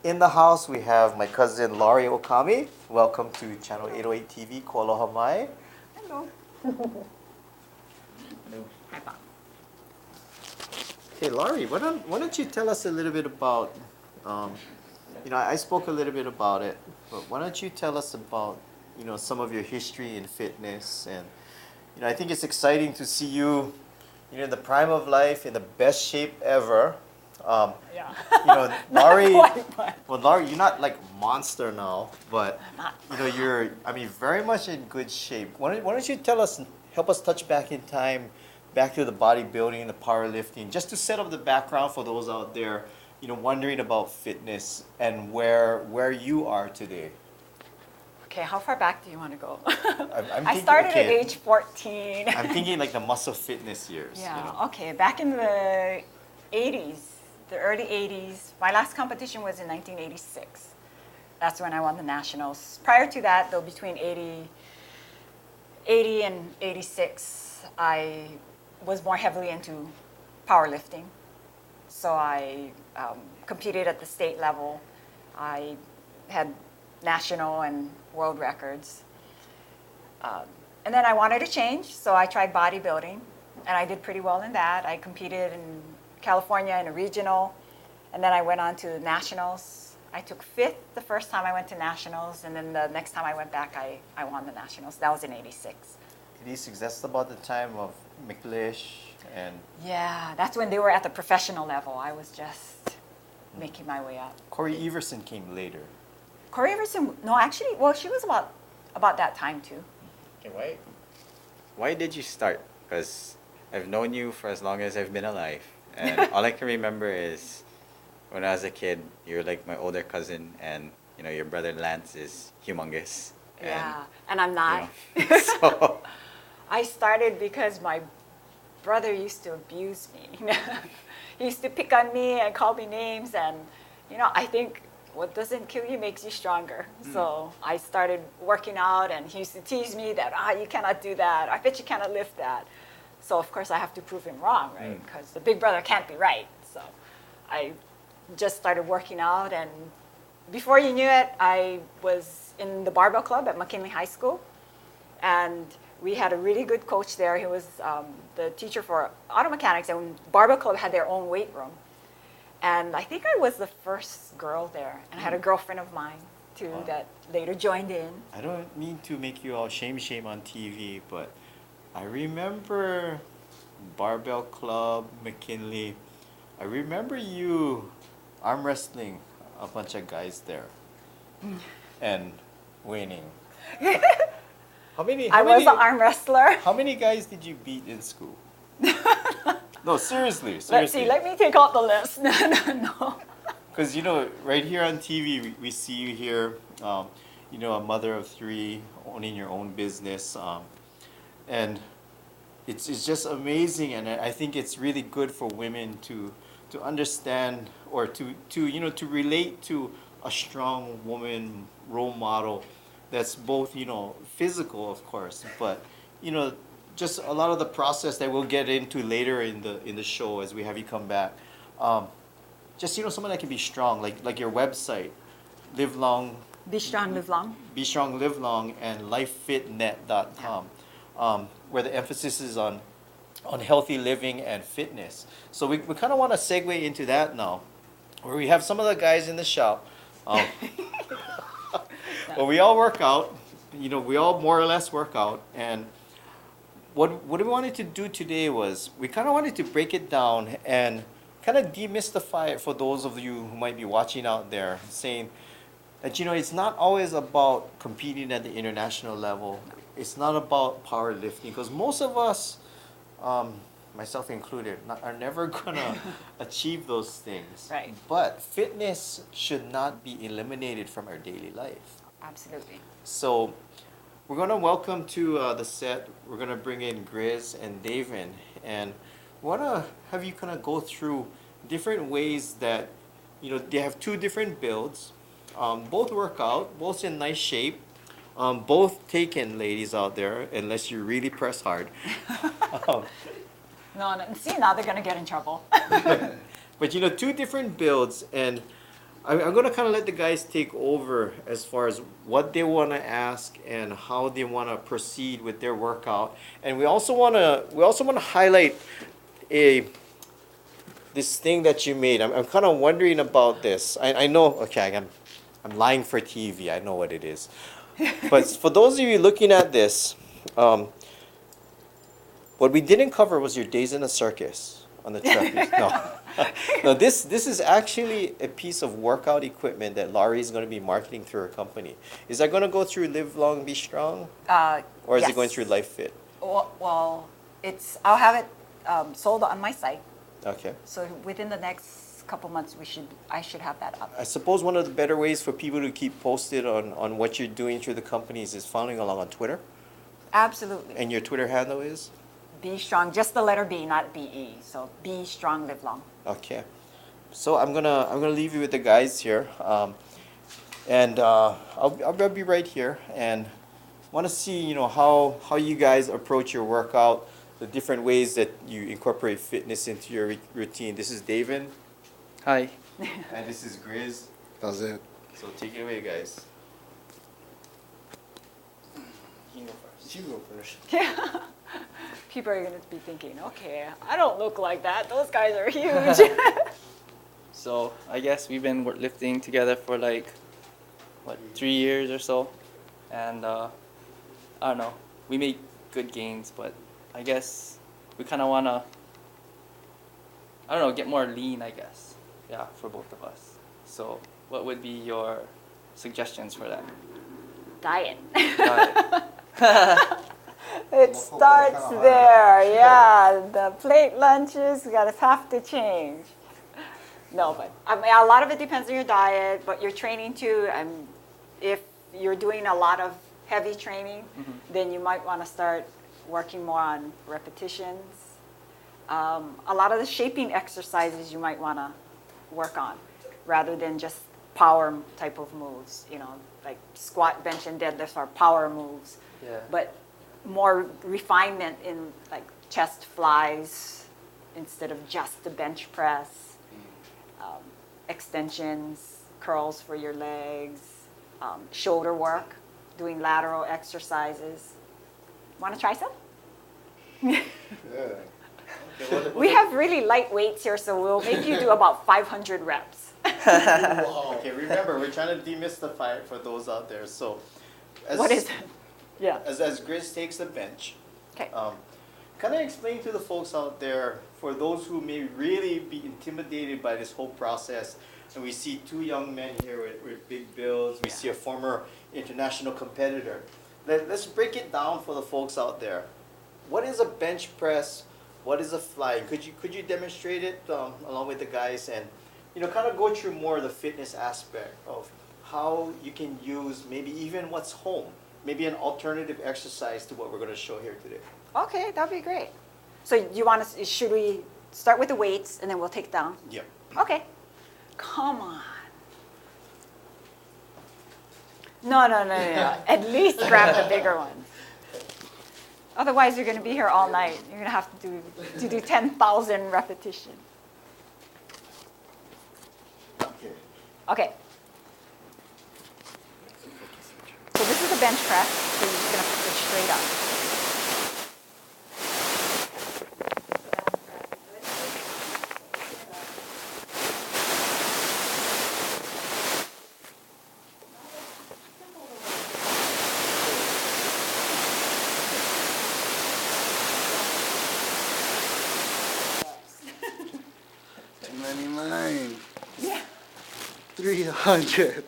In the house, we have my cousin Laurie Okami. Welcome to Channel 808 TV, Ko Aloha Mai. Hello. Hello. Hi, Bob. Hey, Laurie, why don't you tell us a little bit about, um, I spoke a little bit about it, but why don't you tell us about, some of your history in fitness? And, I think it's exciting to see you, in the prime of life, in the best shape ever. Yeah. Laurie, But well, Laurie, you're not like monster now, but, not. you're, very much in good shape. Why don't you tell us, help us touch back in time, back to the bodybuilding, the powerlifting, just to set up the background for those out there, wondering about fitness and where you are today. Okay, how far back do you want to go? I'm I thinking, started at okay, age 14. I'm thinking like the muscle fitness years. Yeah, okay, back in the 80s, the early 80s, my last competition was in 1986. That's when I won the nationals. Prior to that, though, between 80 and 86, I was more heavily into powerlifting. So I competed at the state level. I had national and world records. And then I wanted to change, so I tried bodybuilding, and I did pretty well in that. I competed in California in a regional, and then I went on to nationals. I took fifth the first time I went to nationals, and then the next time I went back, I won the nationals. That was in 86. 86, that's about the time of McLeish and Yeah, that's when they were at the professional level. I was just making my way up. Corey Everson came later. Corey Everson, no, actually, well, she was about that time too. Okay, why did you start? Because I've known you for as long as I've been alive, and all I can remember is when I was a kid, you're like my older cousin, and your brother Lance is humongous. Yeah, and I'm not. So I started because my brother used to abuse me. He used to pick on me and call me names, and I think what doesn't kill you makes you stronger. So I started working out, and he used to tease me that you cannot do that. I bet you cannot lift that. So of course I have to prove him wrong, right? Because the big brother can't be right. So I just started working out, and before you knew it, I was in the barbell club at McKinley High School, and we had a really good coach there. He was the teacher for auto mechanics, and barbell club had their own weight room. And I think I was the first girl there, and I had a girlfriend of mine too that later joined in. I don't mean to make you all shame on TV, but I remember Barbell Club, McKinley. I remember you arm wrestling a bunch of guys there and winning. I was an arm wrestler. How many guys did you beat in school? No, seriously. Let's see, let me take out the list. No. Because, right here on TV, we see you here, a mother of three, owning your own business. And it's just amazing. And I think it's really good for women to understand or to relate to a strong woman role model that's both, physical, of course, but, just a lot of the process that we'll get into later in the show as we have you come back. Just someone that can be strong, like your website, Live Long, Be strong, live long. Be Strong, Live Long, and LifeFitNet.com, where the emphasis is on healthy living and fitness. So we kind of want to segue into that now, where we have some of the guys in the shop. Well, we all work out. We all more or less work out, and what we wanted to do today was we kind of wanted to break it down and kind of demystify it for those of you who might be watching out there, saying that it's not always about competing at the international level. It's not about powerlifting, because most of us, myself included, are never gonna achieve those things. Right. But fitness should not be eliminated from our daily life. Absolutely. So we're going to welcome to the set, we're going to bring in Grizz and Davin, and we want to have you kind of go through different ways that, they have two different builds, both work out, both in nice shape, both taken, ladies out there, unless you really press hard. No, see, now they're going to get in trouble. But two different builds, and I'm gonna kind of let the guys take over as far as what they want to ask and how they want to proceed with their workout. And we also want to highlight a this thing that you made. I'm kind of wondering about this. I know. Okay, I'm lying for TV. I know what it is. But for those of you looking at this, what we didn't cover was your days in the circus on the trapeze. No. No, this is actually a piece of workout equipment that Laurie is going to be marketing through her company. Is that going to go through Live Long, Be Strong? Or is it going through Life Fit? Well, I'll have it sold on my site. Okay. So within the next couple months, I should have that up. I suppose one of the better ways for people to keep posted on what you're doing through the companies is following along on Twitter. Absolutely. And your Twitter handle is? Be Strong, just the letter B, not BE. So Be Strong, Live Long. Okay. So I'm gonna leave you with the guys here, and I'll be right here, and want to see how you guys approach your workout, the different ways that you incorporate fitness into your routine. This is David. Hi. And this is Grizz. That's it. So take it away, guys. You go first. Yeah. People are going to be thinking, okay, I don't look like that. Those guys are huge. So I guess we've been lifting together for 3 years or so, and I don't know. We make good gains, but I guess we kind of wanna, get more lean. I guess, yeah, for both of us. So what would be your suggestions for that? Diet. Diet. It starts there, yeah. The plate lunches gotta have to change. No, but I mean, a lot of it depends on your diet, but your training too. And if you're doing a lot of heavy training, then you might want to start working more on repetitions. A lot of the shaping exercises you might want to work on, rather than just power type of moves. Like squat, bench, and deadlifts are power moves. Yeah. But more refinement in like chest flies instead of just the bench press, extensions, curls for your legs, shoulder work, doing lateral exercises. Want to try some? Yeah. We have really light weights here, so we'll make you do about 500 reps. Okay, remember, we're trying to demystify it for those out there. So, What is it? Yeah. As Grizz takes the bench, Okay. kind of explain to the folks out there, for those who may really be intimidated by this whole process, and we see two young men here with big builds, we see a former international competitor. Let's break it down for the folks out there. What is a bench press? What is a fly? Could you demonstrate it along with the guys, and kind of go through more of the fitness aspect of how you can use maybe even what's home, maybe an alternative exercise to what we're going to show here today. Okay, that'd be great. So should we start with the weights and then we'll take it down? Yep. Okay. Come on. No. At least grab the bigger ones. Otherwise, you're going to be here all night. You're going to have to do 10,000 repetitions. Okay. Okay. So this is a bench press. So you're just going to put it straight up. Yeah. 300.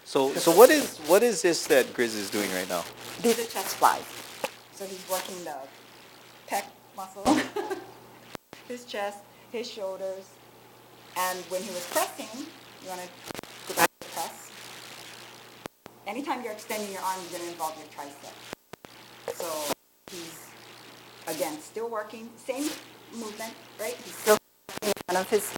So what is this that Grizz is doing right now? These are chest flies. So he's working the pec muscle, his chest, his shoulders. And when he was pressing, you want to go back to press. Anytime you're extending your arm, you're going to involve your tricep. So he's, again, still working, same movement, right? He's still in front of his.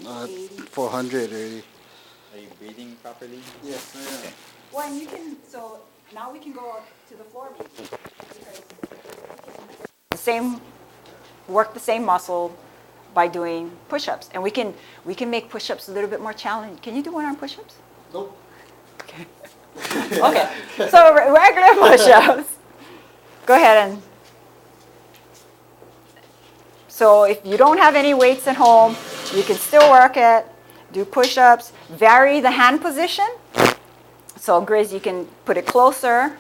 Uh, 400 already. Are you breathing properly? Yes, I am. Okay. Well, and you can, so now we can go up to the floor maybe. Because the same, work the same muscle by doing push-ups. And we can make push-ups a little bit more challenging. Can you do one-arm push-ups? Nope. Okay. Okay, so regular push-ups. Go ahead and, so if you don't have any weights at home, you can still work it. Do push-ups, vary the hand position. So Grizz, you can put it closer,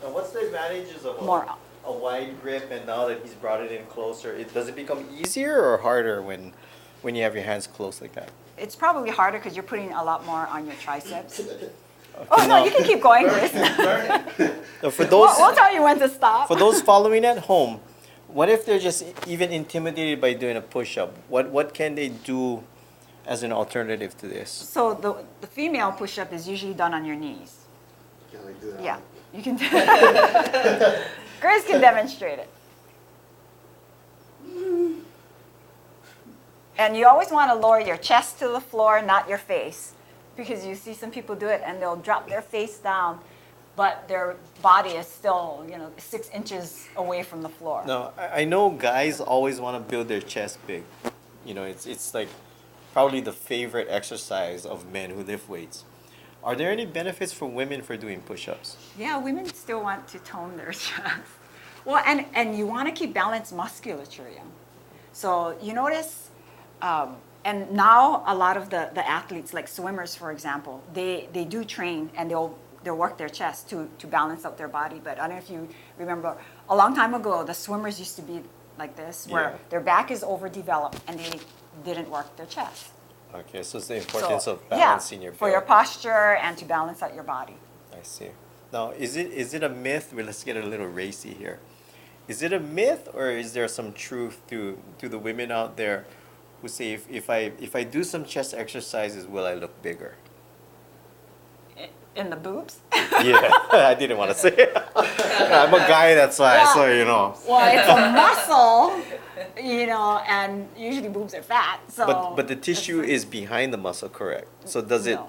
Now, what's the advantages of more. a wide grip, and now that he's brought it in closer, does it become easier or harder when you have your hands close like that? It's probably harder because you're putting a lot more on your triceps. Oh, no, you can keep going, Grizz. Now, for those We'll tell you when to stop. for those following at home, what if they're just even intimidated by doing a push-up? What can they do as an alternative to this? So the female push-up is usually done on your knees. Can I do that? Yeah, you can. Grizz can demonstrate it. And you always want to lower your chest to the floor, not your face, because you see some people do it and they'll drop their face down, but their body is still, 6 inches away from the floor. No, I know guys always want to build their chest big. It's like probably the favorite exercise of men who lift weights. Are there any benefits for women for doing push-ups? Yeah, women still want to tone their chest. Well, and you want to keep balanced musculature, yeah. So you notice, and now a lot of the athletes, like swimmers, for example, they do train and they'll work their chest to balance out their body. But I don't know if you remember, a long time ago, the swimmers used to be like this, where Yeah. their back is overdeveloped and they didn't work their chest. Okay, so it's the importance So, of balancing your for your belly. posture and to balance out your body. I see. Now, is it a myth? Well, let's get a little racy here. Is it a myth, or is there some truth to the women out there who say if I do some chest exercises, will I look bigger? In the boobs? Yeah, I didn't want to say it. I'm a guy, that's why. Yeah. So you know. Well, it's a muscle, and usually boobs are fat. So But the tissue is behind the muscle, correct? So does it? No,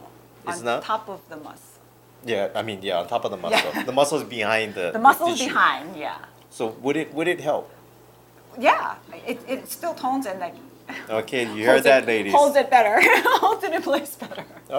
It's on not. top of the muscle. Yeah, I mean, yeah, on top of the muscle. Yeah. The muscle is behind the. The muscle's tissue. behind, yeah. So would it help? Yeah, it still tones and like Okay, you heard that, ladies. holds it better, holds it in place better.